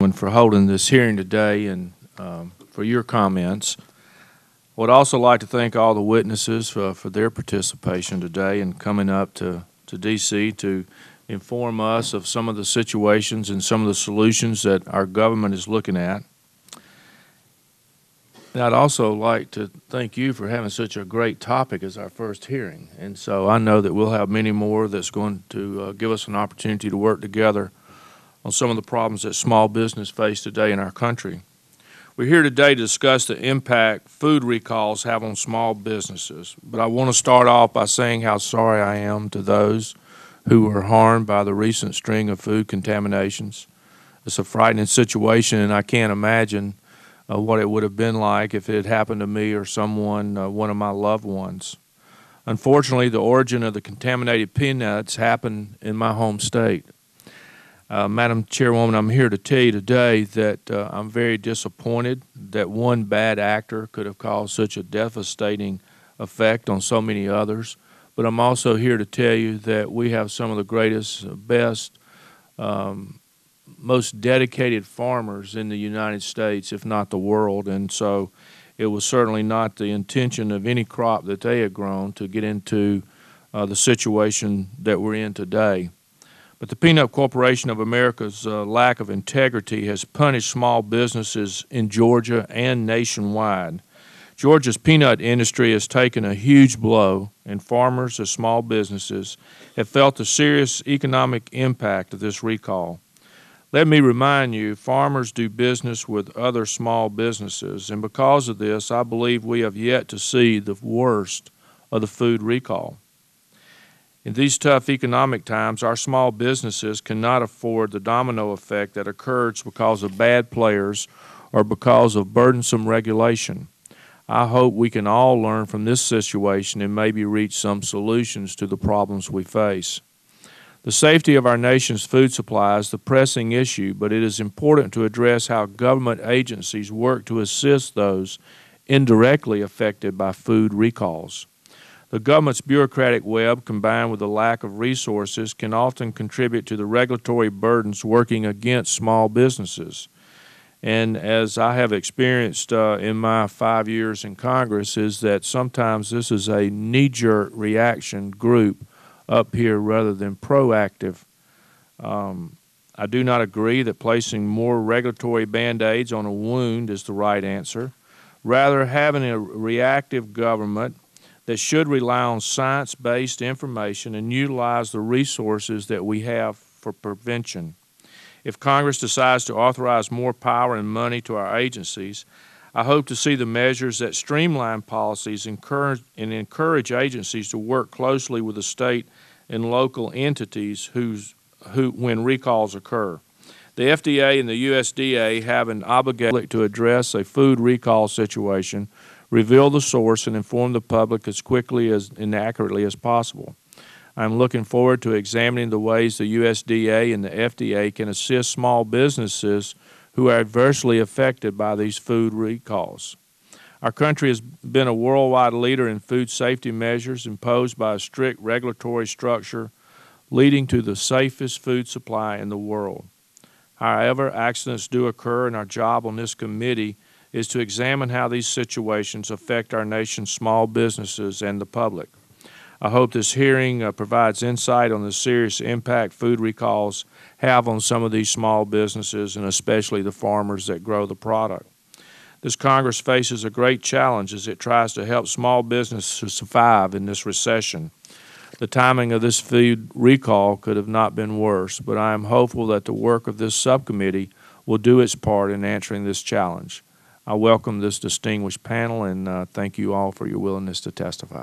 Congressman, for holding this hearing today and for your comments. I would also like to thank all the witnesses for their participation today and coming up to D.C. to inform us of some of the situations and some of the solutions that our government is looking at. And I'd also like to thank you for having such a great topic as our first hearing. And so I know that we'll have many more that's going to give us an opportunity to work together on some of the problems that small business face today in our country. We're here today to discuss the impact food recalls have on small businesses. But I want to start off by saying how sorry I am to those who were harmed by the recent string of food contaminations. It's a frightening situation, and I can't imagine what it would have been like if it had happened to me or someone, one of my loved ones. Unfortunately, the origin of the contaminated peanuts happened in my home state. Madam Chairwoman, I'm here to tell you today that I'm very disappointed that one bad actor could have caused such a devastating effect on so many others. But I'm also here to tell you that we have some of the greatest, best, most dedicated farmers in the United States, if not the world. And so it was certainly not the intention of any crop that they had grown to get into the situation that we're in today. But the Peanut Corporation of America's lack of integrity has punished small businesses in Georgia and nationwide. Georgia's peanut industry has taken a huge blow, and farmers and small businesses have felt the serious economic impact of this recall. Let me remind you, farmers do business with other small businesses, and because of this, I believe we have yet to see the worst of the food recall. In these tough economic times, our small businesses cannot afford the domino effect that occurs because of bad players or because of burdensome regulation. I hope we can all learn from this situation and maybe reach some solutions to the problems we face. The safety of our nation's food supply is the pressing issue, but it is important to address how government agencies work to assist those indirectly affected by food recalls. The government's bureaucratic web, combined with the lack of resources, can often contribute to the regulatory burdens working against small businesses. And as I have experienced in my 5 years in Congress, is that sometimes this is a knee-jerk reaction group up here rather than proactive. I do not agree that placing more regulatory Band-Aids on a wound is the right answer. Rather, having a reactive government that should rely on science-based information and utilize the resources that we have for prevention. If Congress decides to authorize more power and money to our agencies, I hope to see the measures that streamline policies and encourage agencies to work closely with the state and local entities when recalls occur. The FDA and the USDA have an obligation to address a food recall situation, reveal the source, and inform the public as quickly and accurately as possible. I'm looking forward to examining the ways the USDA and the FDA can assist small businesses who are adversely affected by these food recalls. Our country has been a worldwide leader in food safety measures imposed by a strict regulatory structure, leading to the safest food supply in the world. However, accidents do occur, and our job on this committee is to examine how these situations affect our nation's small businesses and the public. I hope this hearing provides insight on the serious impact food recalls have on some of these small businesses and especially the farmers that grow the product. This Congress faces a great challenge as it tries to help small businesses survive in this recession. The timing of this food recall could have not been worse, but I am hopeful that the work of this subcommittee will do its part in answering this challenge. I welcome this distinguished panel and thank you all for your willingness to testify.